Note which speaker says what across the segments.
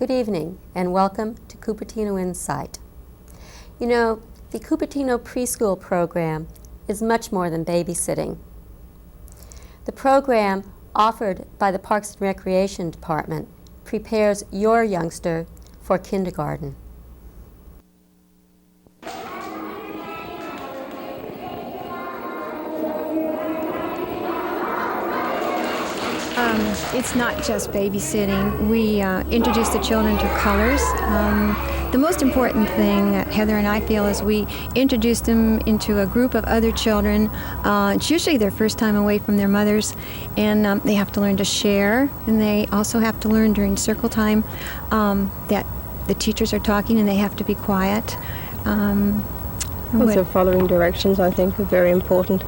Speaker 1: Good evening and welcome to Cupertino Insight. You know, the Cupertino preschool program is much more than babysitting. The program offered by the Parks and Recreation Department prepares your youngster for kindergarten.
Speaker 2: It's not just babysitting. We introduce the children to colors. The most important thing that Heather and I feel is we introduce them into a group of other children. It's usually their first time away from their mothers, and they have to learn to share, and they also have to learn during circle time that the teachers are talking and they have to be quiet.
Speaker 3: Also following directions, I think, are very important.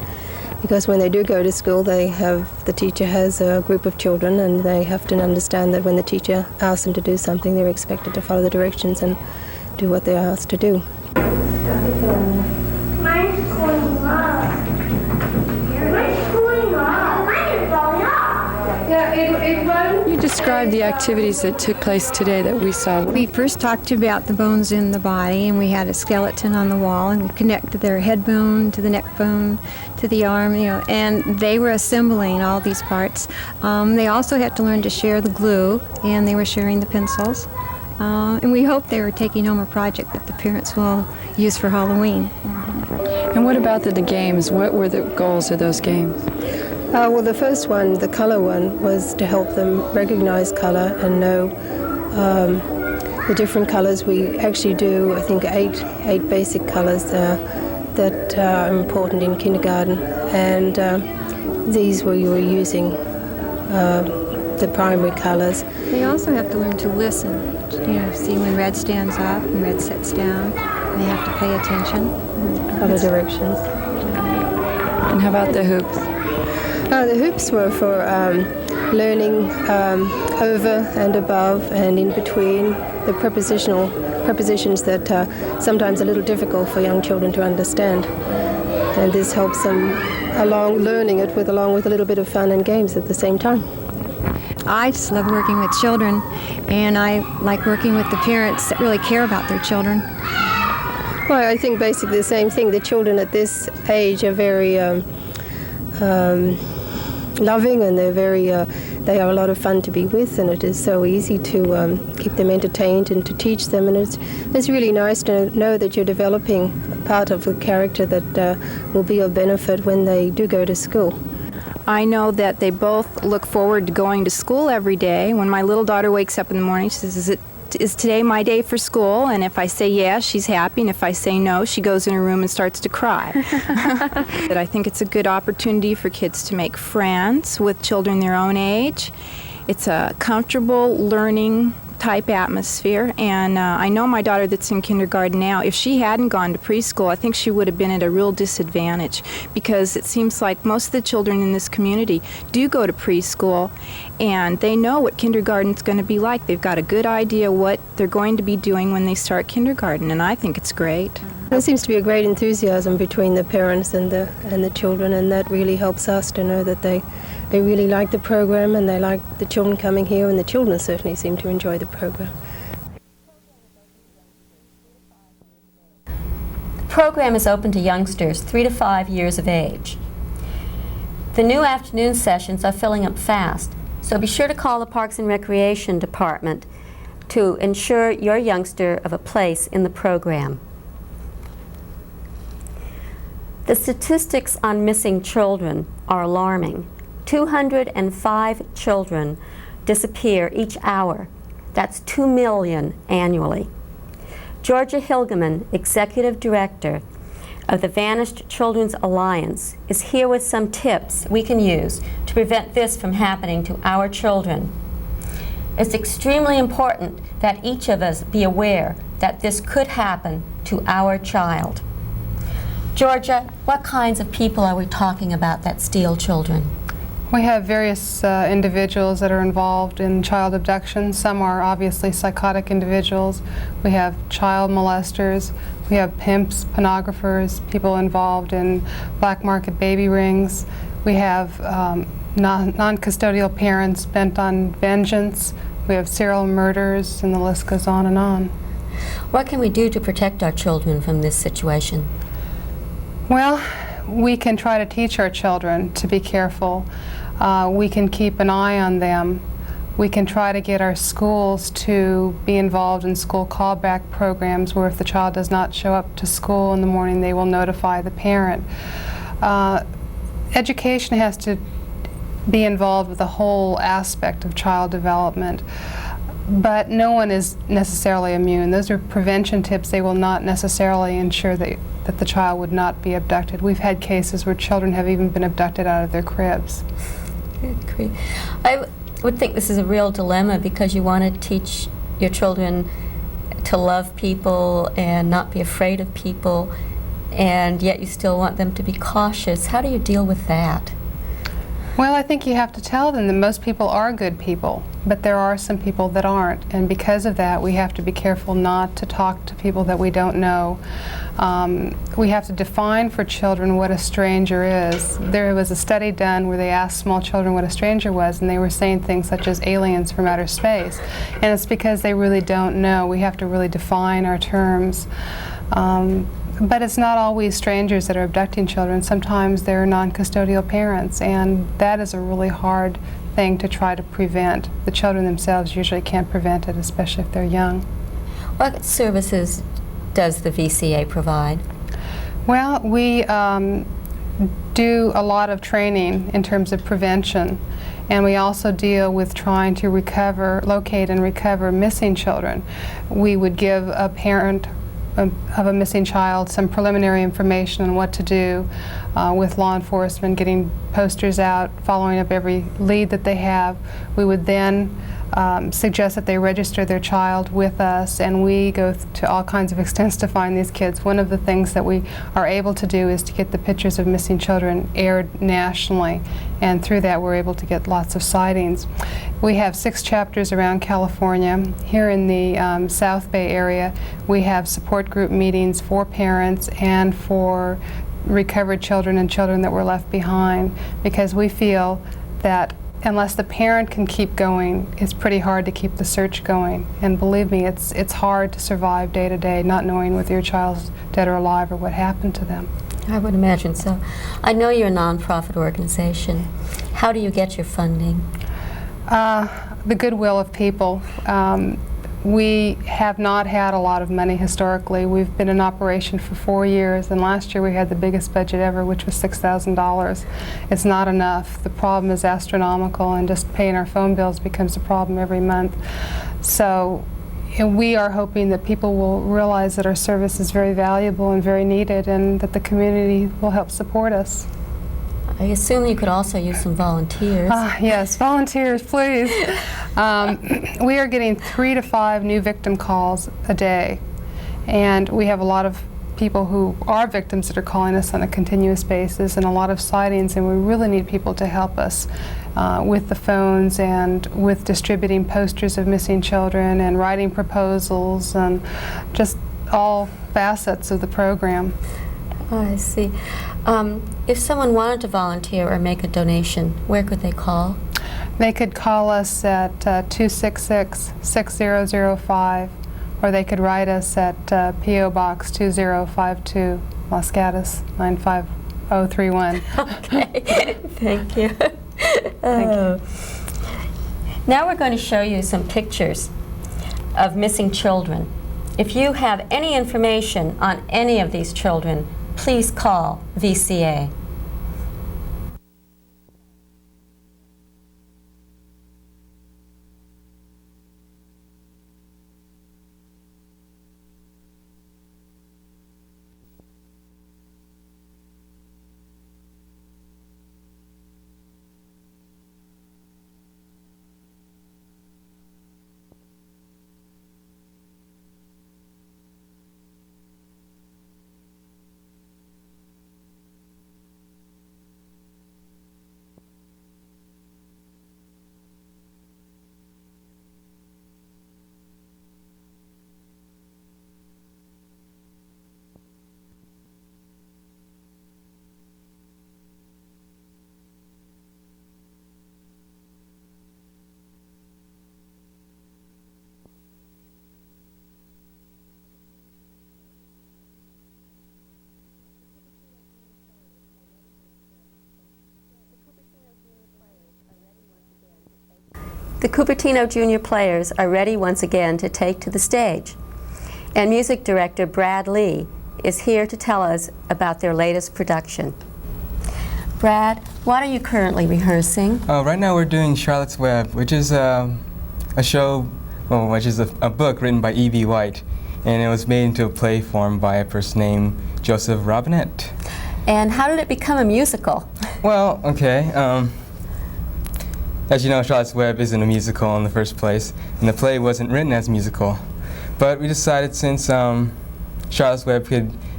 Speaker 3: Because when they do go to school, the teacher has a group of children, and they have to understand that when the teacher asks them to do something, they're expected to follow the directions and do what they're asked to do.
Speaker 4: Mine's going up. Mine's going up. Mine is going up. Yeah, it won't.
Speaker 5: You described the activities that took place today that we saw.
Speaker 2: We first talked about the bones in the body, and we had a skeleton on the wall, and we connected their head bone to the neck bone to the arm, and they were assembling all these parts. They also had to learn to share the glue, and they were sharing the pencils. And we hope they were taking home a project that the parents will use for Halloween.
Speaker 5: And what about the games? What were the goals of those games?
Speaker 3: Well, the first one, the color one, was to help them recognize color and know the different colors. We actually do, I think, eight basic colors that are important in kindergarten, and these we were using the primary colors.
Speaker 2: They also have to learn to listen, see when red stands up and red sets down. They have to pay attention.
Speaker 3: Color directions.
Speaker 5: And how about the hoops?
Speaker 3: The hoops were for learning over and above and in between, the prepositions that are sometimes a little difficult for young children to understand. And this helps them learning it along with a little bit of fun and games at the same time.
Speaker 2: I just love working with children, and I like working with the parents that really care about their children.
Speaker 3: Well, I think basically the same thing. The children at this age are very loving, and they are a lot of fun to be with, and it is so easy to keep them entertained and to teach them, and it's really nice to know that you're developing part of the character that will be of benefit when they do go to school.
Speaker 6: I know that they both look forward to going to school every day. When my little daughter wakes up in the morning, she says, is today my day for school? And if I say yes, she's happy, and if I say no, she goes in her room and starts to cry. But I think it's a good opportunity for kids to make friends with children their own age. It's a comfortable learning type atmosphere, and I know my daughter that's in kindergarten now, if she hadn't gone to preschool, I think she would have been at a real disadvantage, because it seems like most of the children in this community do go to preschool, and they know what kindergarten's going to be like. They've got a good idea what they're going to be doing when they start kindergarten, and I think it's great.
Speaker 3: There seems to be a great enthusiasm between the parents and the children, and that really helps us to know that they really like the program, and they like the children coming here, and the children certainly seem to enjoy the program.
Speaker 1: The program is open to youngsters 3 to 5 years of age. The new afternoon sessions are filling up fast, so be sure to call the Parks and Recreation Department to ensure your youngster of a place in the program. The statistics on missing children are alarming. 205 children disappear each hour. That's 2 million annually. Georgia Hilgeman, Executive Director of the Vanished Children's Alliance, is here with some tips we can use to prevent this from happening to our children. It's extremely important that each of us be aware that this could happen to our child. Georgia, what kinds of people are we talking about that steal children?
Speaker 7: We have various individuals that are involved in child abduction. Some are obviously psychotic individuals. We have child molesters. We have pimps, pornographers, people involved in black market baby rings. We have non-custodial parents bent on vengeance We have serial murders, and the list goes on and on.
Speaker 1: What can we do to protect our children from this situation?
Speaker 7: Well, we can try to teach our children to be careful. We can keep an eye on them. We can try to get our schools to be involved in school callback programs where if the child does not show up to school in the morning, they will notify the parent. Education has to be involved with the whole aspect of child development. But no one is necessarily immune. Those are prevention tips. They will not necessarily ensure that the child would not be abducted. We've had cases where children have even been abducted out of their cribs. I would think this is a real dilemma because you want to teach your children to love people and not be afraid of people, and yet you still want them to be cautious. How do you deal with that? Well, I think you have to tell them that most people are good people, but there are some people that aren't, and because of that we have to be careful not to talk to people that we don't know. We have to define for children what a stranger is. There was a study done where they asked small children what a stranger was, and they were saying things such as aliens from outer space, and it's because they really don't know. We have to really define our terms. But it's not always strangers that are abducting children. Sometimes they're non-custodial parents, and that is a really hard thing to try to prevent. The children themselves usually can't prevent it, especially if they're young.
Speaker 1: What services does the VCA provide?
Speaker 7: Well, we do a lot of training in terms of prevention, and we also deal with trying to locate and recover missing children. We would give a parent of a missing child some preliminary information on what to do with law enforcement, getting posters out, following up every lead that they have. We would then suggest that they register their child with us, and we go to all kinds of extents to find these kids. One of the things that we are able to do is to get the pictures of missing children aired nationally, and through that we're able to get lots of sightings. We have 6 chapters around California. Here in the South Bay area, we have support group meetings for parents and for recovered children and children that were left behind, because we feel that unless the parent can keep going, it's pretty hard to keep the search going. And believe me, it's hard to survive day to day not knowing whether your child's dead or alive or what happened to them.
Speaker 1: I would imagine so. I know you're a nonprofit organization. How do you get your funding?
Speaker 7: The goodwill of people. We have not had a lot of money historically. We've been in operation for 4 years, and last year we had the biggest budget ever, which was $6,000. It's not enough. The problem is astronomical, and just paying our phone bills becomes a problem every month. So we are hoping that people will realize that our service is very valuable and very needed, and that the community will help support us.
Speaker 1: I assume you could also use some volunteers.
Speaker 7: Yes, volunteers, please. We are getting 3 to 5 new victim calls a day, and we have a lot of people who are victims that are calling us on a continuous basis, and a lot of sightings, and we really need people to help us with the phones and with distributing posters of missing children and writing proposals and just all facets of the program.
Speaker 1: Oh, I see. If someone wanted to volunteer or make a donation, where could they call?
Speaker 7: They could call us at 266-6005, or they could write us at P.O. Box 2052, Los Gatos 95031.
Speaker 1: Okay, thank you.
Speaker 7: Thank you.
Speaker 1: Now we're going to show you some pictures of missing children. If you have any information on any of these children, please call VCA. The Cupertino Junior Players are ready once again to take to the stage. And music director Brad Lee is here to tell us about their latest production. Brad, what are you currently rehearsing?
Speaker 8: Right now we're doing Charlotte's Web, which is a show, well, which is a book written by E.B. White, and it was made into a play form by a person named Joseph Robinette.
Speaker 1: And how did it become a musical?
Speaker 8: Well, okay. As you know, Charlotte's Web isn't a musical in the first place, and the play wasn't written as a musical. But we decided since Charlotte's Web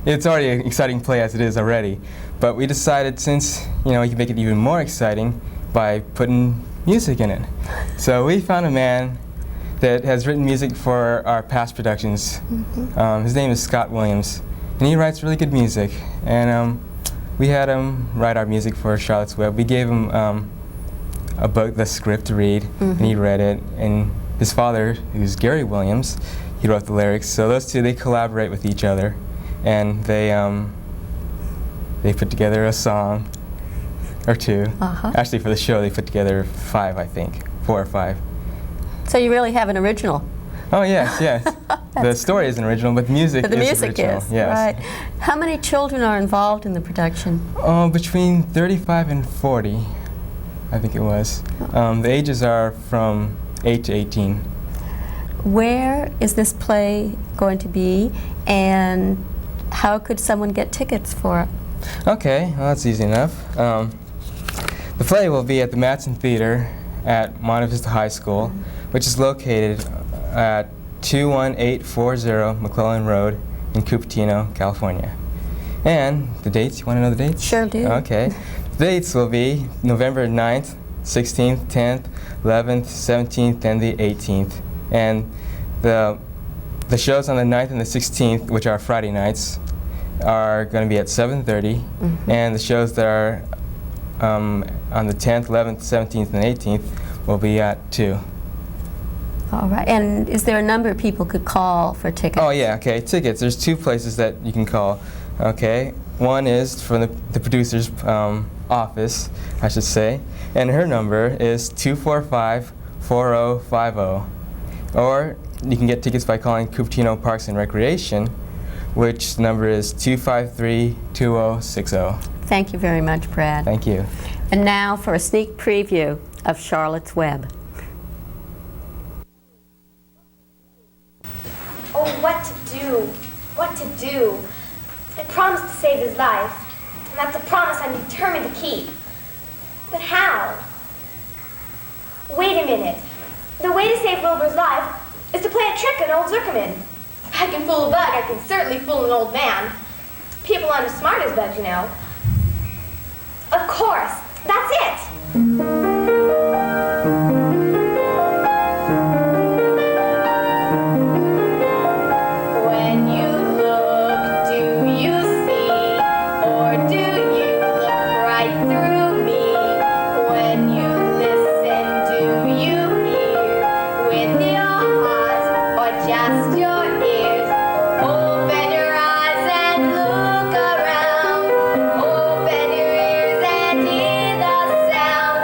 Speaker 8: it's already an exciting play as it is already, but we decided since, you know, you can make it even more exciting by putting music in it. So we found a man that has written music for our past productions. His name is Scott Williams, and he writes really good music. And we had him write our music for Charlotte's Web. We gave him a book, the script to read, and he read it. And his father, who's Gary Williams, he wrote the lyrics. So those two, they collaborate with each other, and they put together a song or two. Actually, for the show, they put together 5, I think, 4 or 5.
Speaker 1: So you really have an original.
Speaker 8: Oh yes, yes. The story isn't original, but the music is original. Yes.
Speaker 1: Right. How many children are involved in the production?
Speaker 8: Between 35 and 40, I think it was. The ages are from 8 to 18.
Speaker 1: Where is this play going to be, and how could someone get tickets for it?
Speaker 8: Okay, well, that's easy enough. The play will be at the Matson Theater at Monte Vista High School, which is located at 21840 McClellan Road in Cupertino, California. And the dates, you want to know the dates?
Speaker 1: Sure do.
Speaker 8: Okay. The dates will be November 9th, 16th, 10th, 11th, 17th, and the 18th. And the shows on the 9th and the 16th, which are Friday nights, are going to be at 7:30, and the shows that are on the 10th, 11th, 17th, and 18th will be at 2.
Speaker 1: All right. And is there a number of people could call for tickets?
Speaker 8: Oh yeah, okay, tickets. There's 2 places that you can call. Okay, one is from the producer's office, I should say, and her number is 245-4050. Or you can get tickets by calling Cupertino Parks and Recreation, which number is 253-2060.
Speaker 1: Thank you very much, Brad.
Speaker 8: Thank you.
Speaker 1: And now for a sneak preview of Charlotte's Web.
Speaker 4: Oh, what to do? What to do? I promised to save his life, and that's a promise I'm determined to keep. But how? Wait a minute. The way to save Wilbur's life is to play a trick on old Zuckerman. If I can fool a bug, I can certainly fool an old man. People aren't as smart as bugs, you know. Of course. That's it. When you look, do you see, or do you look right through me? When you listen, do you hear with your heart or just your ears? Open your eyes and look around. Open your ears and hear the sound.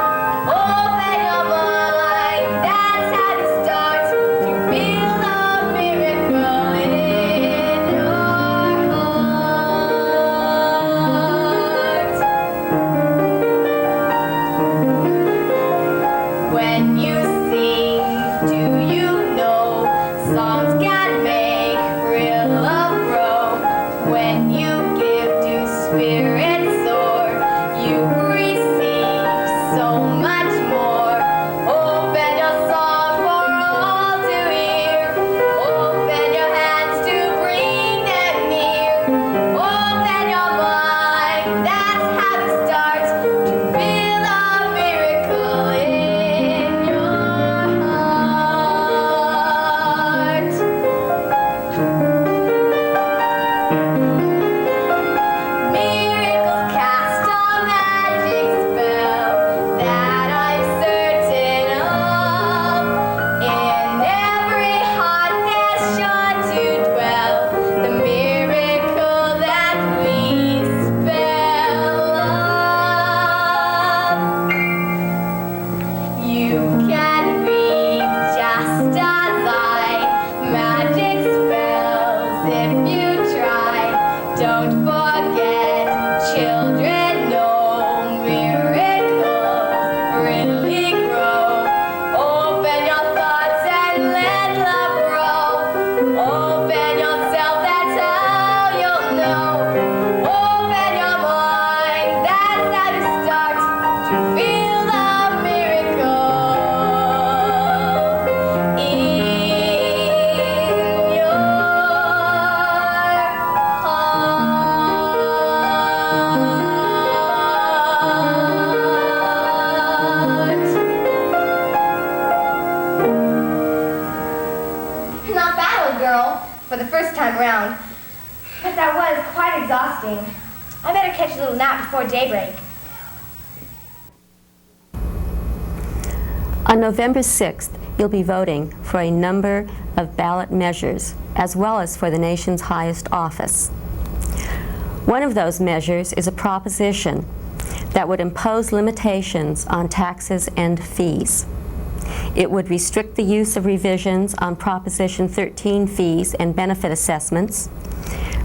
Speaker 4: girl, for the first time round. But that was quite exhausting. I better catch a little nap before daybreak.
Speaker 1: On November 6th, you'll be voting for a number of ballot measures, as well as for the nation's highest office. One of those measures is a proposition that would impose limitations on taxes and fees. It would restrict the use of revisions on Proposition 13 fees and benefit assessments,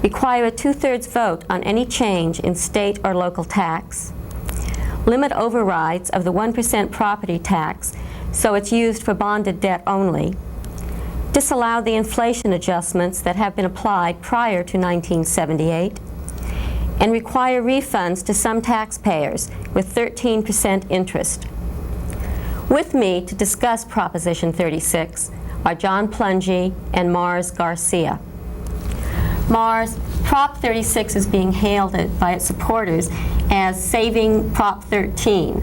Speaker 1: require a 2/3 vote on any change in state or local tax, limit overrides of the 1% property tax so it's used for bonded debt only, disallow the inflation adjustments that have been applied prior to 1978, and require refunds to some taxpayers with 13% interest. With me to discuss Proposition 36 are John Plungy and Marz Garcia. Marz, Prop 36 is being hailed by its supporters as saving Prop 13.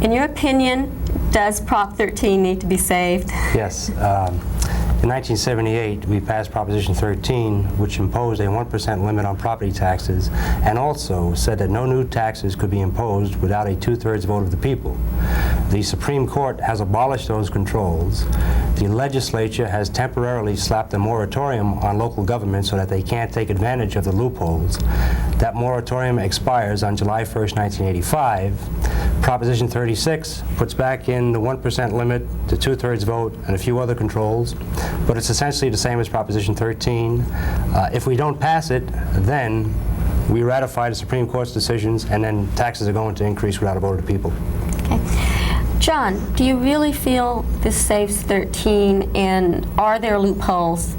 Speaker 1: In your opinion, does Prop 13 need to be saved?
Speaker 9: Yes. In 1978, we passed Proposition 13, which imposed a 1% limit on property taxes, and also said that no new taxes could be imposed without a 2/3 vote of the people. The Supreme Court has abolished those controls. The legislature has temporarily slapped a moratorium on local government so that they can't take advantage of the loopholes. That moratorium expires on July 1st, 1985. Proposition 36 puts back in the 1% limit, the 2/3 vote, and a few other controls, but it's essentially the same as Proposition 13. If we don't pass it, then we ratify the Supreme Court's decisions, and then taxes are going to increase without a vote of the people.
Speaker 1: Okay. John, do you really feel this saves 13, and are there loopholes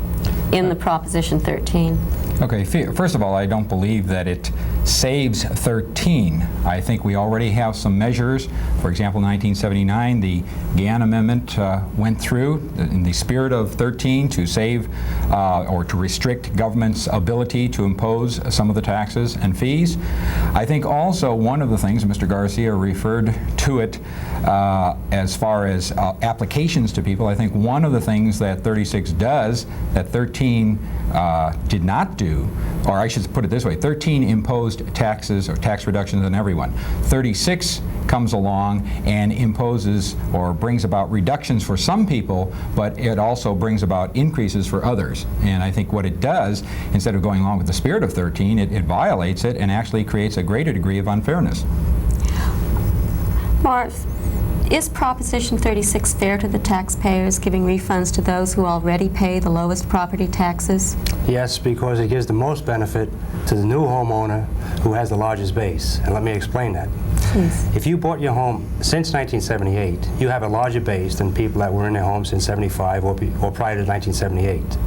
Speaker 1: in the Proposition 13?
Speaker 10: Okay, first of all, I don't believe that it saves 13. I think we already have some measures. For example, 1979, the Gann Amendment went through in the spirit of 13 to save or to restrict government's ability to impose some of the taxes and fees. I think also one of the things, Mr. Garcia referred to it as far as applications to people, I think one of the things that 36 does that 13 did not do, or I should put it this way, 13 imposed taxes or tax reductions on everyone. 36 comes along and imposes or brings about reductions for some people, but it also brings about increases for others. And I think what it does, instead of going along with the spirit of 13, it violates it and actually creates a greater degree of unfairness.
Speaker 1: Marz, is Proposition 36 fair to the taxpayers, giving refunds to those who already pay the lowest property taxes?
Speaker 9: Yes, because it gives the most benefit to the new homeowner who has the largest base. And let me explain that.
Speaker 1: Please.
Speaker 9: If you bought your home since 1978, you have a larger base than people that were in their homes since 75 or prior to 1978.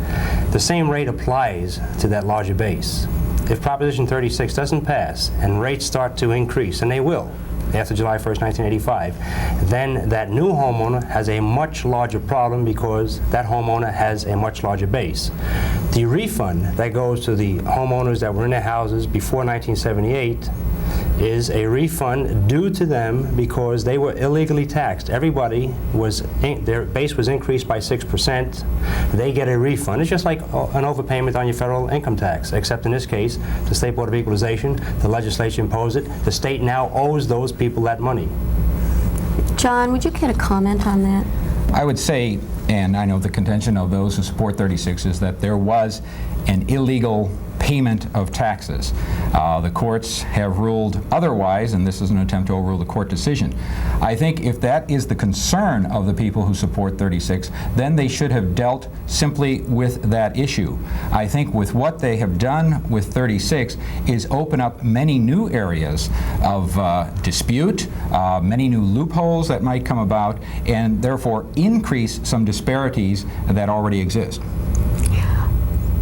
Speaker 9: The same rate applies to that larger base. If Proposition 36 doesn't pass and rates start to increase, and they will, after July 1st, 1985, then that new homeowner has a much larger problem because that homeowner has a much larger base. The refund that goes to the homeowners that were in their houses before 1978 is a refund due to them because they were illegally taxed. Everybody was, their base was increased by 6%. They get a refund. It's just like an overpayment on your federal income tax, except in this case, the State Board of Equalization, the legislature imposed it. The state now owes those people that money.
Speaker 1: John, would you care to comment on that?
Speaker 10: I would say, and I know the contention of those who support 36 is that there was an illegal payment of taxes. The courts have ruled otherwise, and this is an attempt to overrule the court decision. I think if that is the concern of the people who support 36, then they should have dealt simply with that issue. I think with what they have done with 36 is open up many new areas of dispute, many new loopholes that might come about, and therefore increase some disparities that already exist.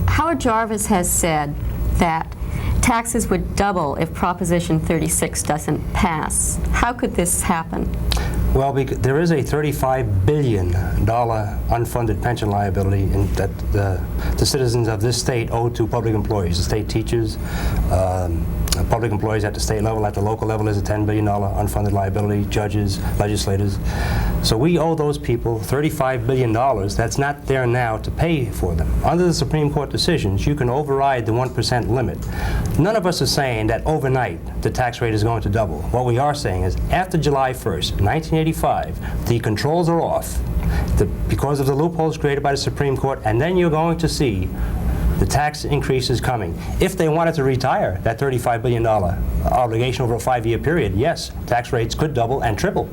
Speaker 1: Howard Jarvis has said that taxes would double if Proposition 36 doesn't pass. How could this happen?
Speaker 9: Well, there is a $35 billion unfunded pension liability that the citizens of this state owe to public employees, the state teachers, public employees at the state level. At the local level is a $10 billion unfunded liability, judges, legislators. So we owe those people $35 billion that's not there now to pay for them. Under the Supreme Court decisions, you can override the 1% limit. None of us are saying that overnight the tax rate is going to double. What we are saying is after July 1st, 1985, the controls are off because of the loopholes created by the Supreme Court, and then you're going to see the tax increase is coming. If they wanted to retire that $35 billion obligation over a 5-year period, yes, tax rates could double and triple.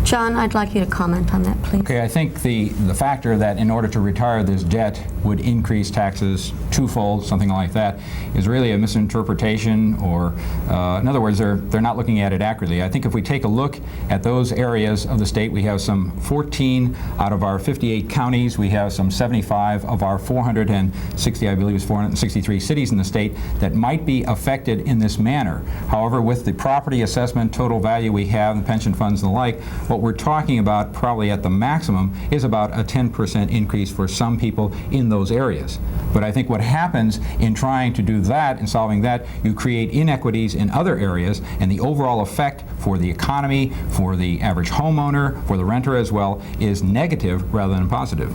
Speaker 1: John, I'd like you to comment on that, please.
Speaker 10: Okay, I think the factor that in order to retire this debt would increase taxes twofold, something like that, is really a misinterpretation, or in other words, they're not looking at it accurately. I think if we take a look at those areas of the state, we have some 14 out of our 58 counties, we have some 75 of our 460, I believe it's 463 cities in the state that might be affected in this manner. However, with the property assessment, total value we have, the pension funds and the like, what we're talking about probably at the maximum is about a 10% increase for some people in those areas. But I think what happens in trying to do that and solving that, you create inequities in other areas, and the overall effect for the economy, for the average homeowner, for the renter as well, is negative rather than positive.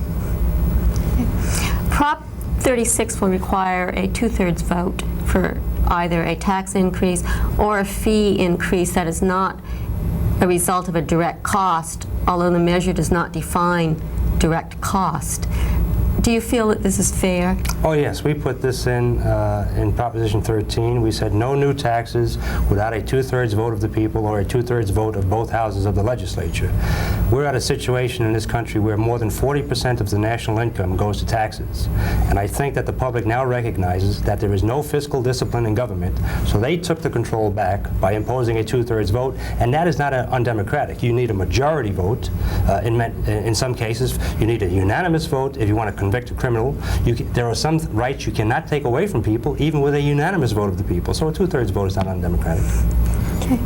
Speaker 1: Prop 36 will require a 2/3 vote for either a tax increase or a fee increase that is not a result of a direct cost, although the measure does not define direct cost. Do you feel that this is fair?
Speaker 9: Oh yes, we put this in Proposition 13. We said no new taxes without a 2/3 vote of the people or a 2/3 vote of both houses of the legislature. We're at a situation in this country where more than 40% of the national income goes to taxes. And I think that the public now recognizes that there is no fiscal discipline in government, so they took the control back by imposing a 2/3 vote, and that is not undemocratic. You need a majority vote. In some cases, you need a unanimous vote if you want to convict a criminal. There are some rights you cannot take away from people, even with a unanimous vote of the people. So a 2/3 vote is not undemocratic.
Speaker 1: Okay.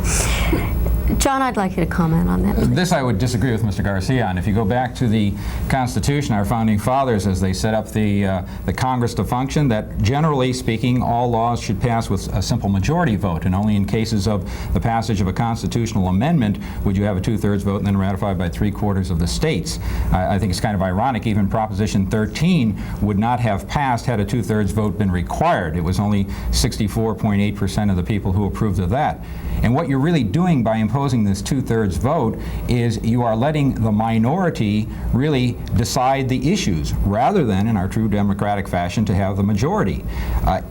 Speaker 1: John, I'd like you to comment on that, please.
Speaker 10: This I would disagree with Mr. Garcia on. If you go back to the Constitution, our founding fathers, as they set up the Congress to function, that generally speaking, all laws should pass with a simple majority vote, and only in cases of the passage of a constitutional amendment would you have a 2/3 vote and then ratified by 3/4 of the states. I think it's kind of ironic. Even Proposition 13 would not have passed had a 2/3 vote been required. It was only 64.8% of the people who approved of that. And what you're really doing by imposing this 2/3 vote is you are letting the minority really decide the issues, rather than, in our true democratic fashion, to have the majority.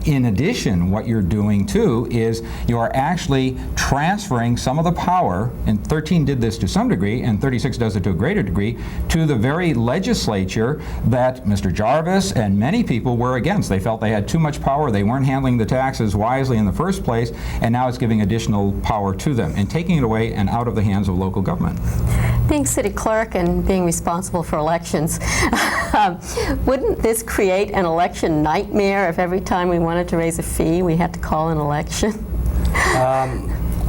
Speaker 10: In addition, what you're doing too is you are actually transferring some of the power, and 13 did this to some degree, and 36 does it to a greater degree, to the very legislature that Mr. Jarvis and many people were against. They felt they had too much power, they weren't handling the taxes wisely in the first place, and now it's giving additional power to them and taking it away and out of the hands of local government.
Speaker 1: Being city clerk and being responsible for elections, wouldn't this create an election nightmare if every time we wanted to raise a fee we had to call an election?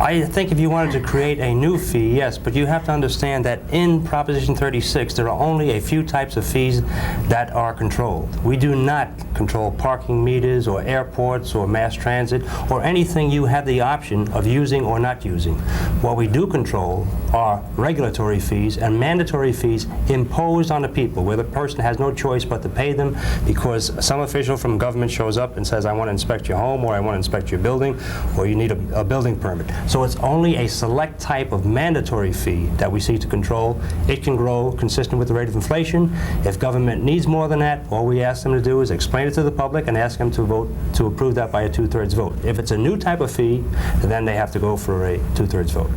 Speaker 9: I think if you wanted to create a new fee, yes, but you have to understand that in Proposition 36 there are only a few types of fees that are controlled. We do not control parking meters or airports or mass transit or anything you have the option of using or not using. What we do control are regulatory fees and mandatory fees imposed on the people, where the person has no choice but to pay them because some official from government shows up and says, I want to inspect your home, or I want to inspect your building, or you need a building permit. So it's only a select type of mandatory fee that we seek to control. It can grow consistent with the rate of inflation. If government needs more than that, all we ask them to do is explain it to the public and ask them to vote to approve that by a 2/3 vote. If it's a new type of fee, then they have to go for a 2/3 vote.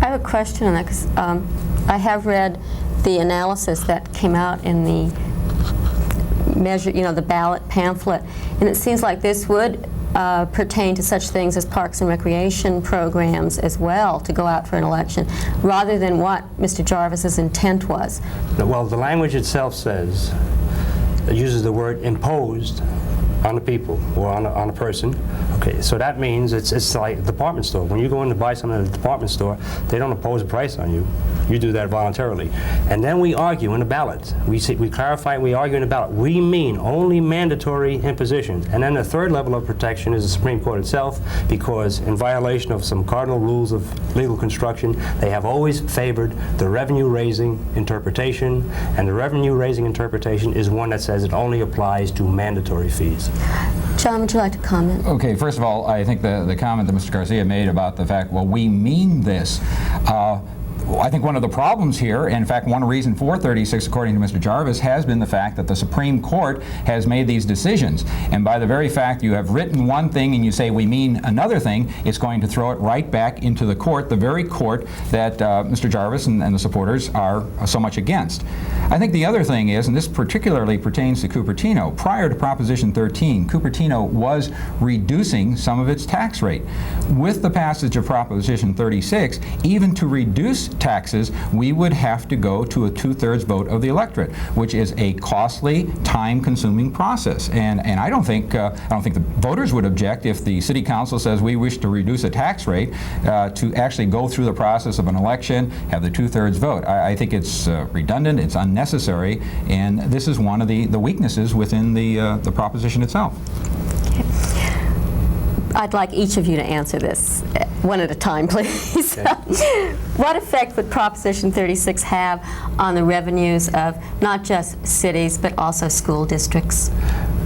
Speaker 1: I have a question on that, because I have read the analysis that came out in the measure, the ballot pamphlet, and it seems like this would pertain to such things as parks and recreation programs as well, to go out for an election, rather than what Mr. Jarvis's intent was.
Speaker 9: Well, the language itself says, it uses the word imposed on the people or on a person. Okay, so that means it's like a department store. When you go in to buy something at a department store, they don't impose a price on you. You do that voluntarily. And then we argue in the ballot. We clarify, we argue in the ballot. We mean only mandatory imposition. And then the third level of protection is the Supreme Court itself, because in violation of some cardinal rules of legal construction, they have always favored the revenue-raising interpretation, and the revenue-raising interpretation is one that says it only applies to mandatory fees.
Speaker 1: John, would you like to comment?
Speaker 10: Okay, first of all, I think the comment that Mr. Garcia made about the fact, well, we mean this. I think one of the problems here, in fact, one reason for 36, according to Mr. Jarvis, has been the fact that the Supreme Court has made these decisions. And by the very fact you have written one thing and you say we mean another thing, it's going to throw it right back into the court, the very court that Mr. Jarvis and the supporters are so much against. I think the other thing is, and this particularly pertains to Cupertino, prior to Proposition 13, Cupertino was reducing some of its tax rate. With the passage of Proposition 36, even to reduce taxes, we would have to go to a 2/3 vote of the electorate, which is a costly, time-consuming process. And I don't think the voters would object if the city council says we wish to reduce a tax rate to actually go through the process of an election, have the 2/3 vote. I think it's redundant, it's unnecessary, and this is one of the weaknesses within the proposition itself.
Speaker 1: I'd like each of you to answer this one at a time, please.
Speaker 9: Okay.
Speaker 1: What effect would Proposition 36 have on the revenues of not just cities, but also school districts?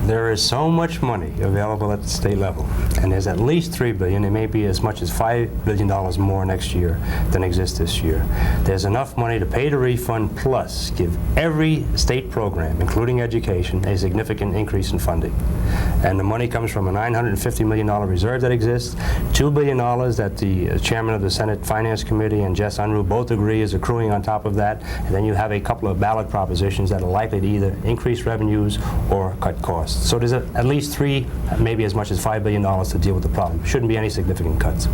Speaker 9: There is so much money available at the state level, and there's at least $3 billion. It may be as much as $5 billion more next year than exists this year. There's enough money to pay the refund, plus give every state program, including education, a significant increase in funding. And the money comes from a $950 million reserve that exists, $2 billion that the chairman of the Senate Finance Committee and Jess Unruh both agree is accruing on top of that, and then you have a couple of ballot propositions that are likely to either increase revenues or cut costs. So there's at least $3, maybe as much as $5 billion to deal with the problem. Shouldn't be any significant cuts.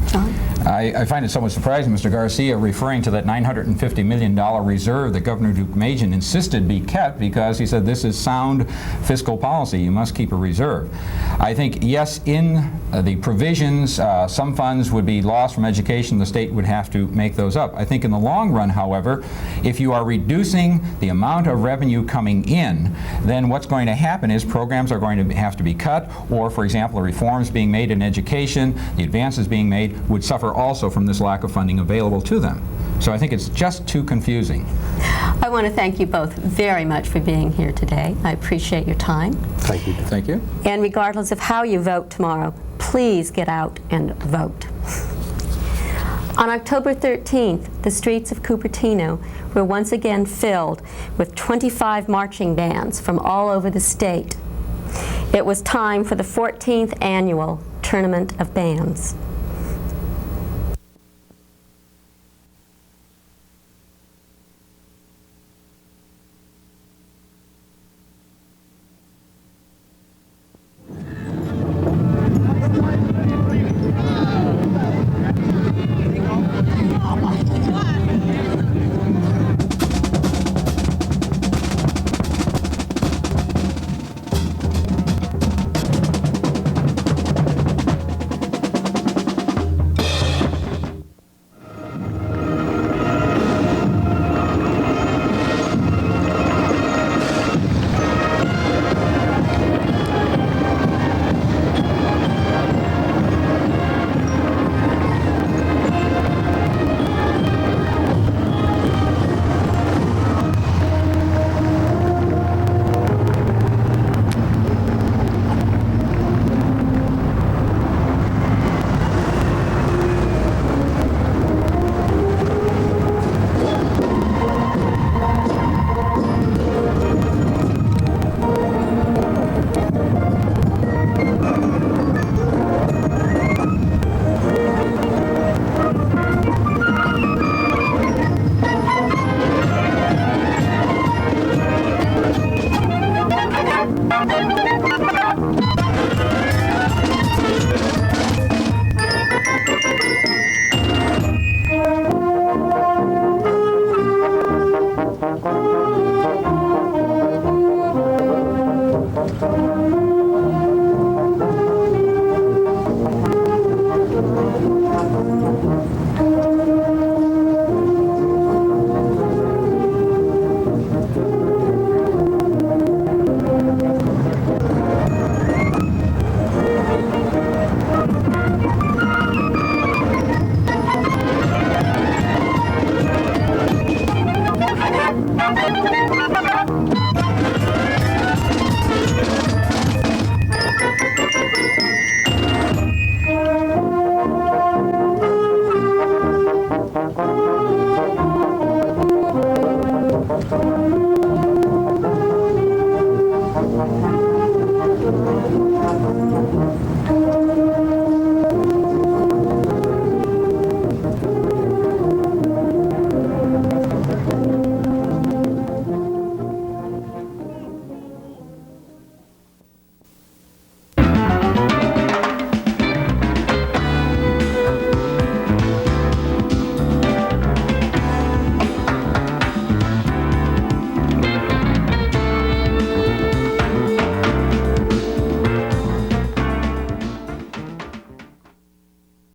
Speaker 1: John?
Speaker 10: I find it somewhat surprising, Mr. Garcia, referring to that $950 million reserve that Governor Deukmejian insisted be kept, because he said this is sound fiscal policy. You must keep a reserve. I think, yes, in the provisions, some funds would be lost from education. The state would have to make those up. I think in the long run, however, if you are reducing the amount of revenue coming in, then what's going to happen is programs are going to have to be cut, or, for example, the reforms being made in education, the advances being made, would suffer also from this lack of funding available to them. So I think it's just too confusing.
Speaker 1: I want to thank you both very much for being here today. I appreciate your time.
Speaker 9: Thank you.
Speaker 10: Thank you.
Speaker 1: And regardless of how you vote tomorrow, please get out and vote. On October 13th, the streets of Cupertino were once again filled with 25 marching bands from all over the state. It was time for the 14th annual Tournament of Bands.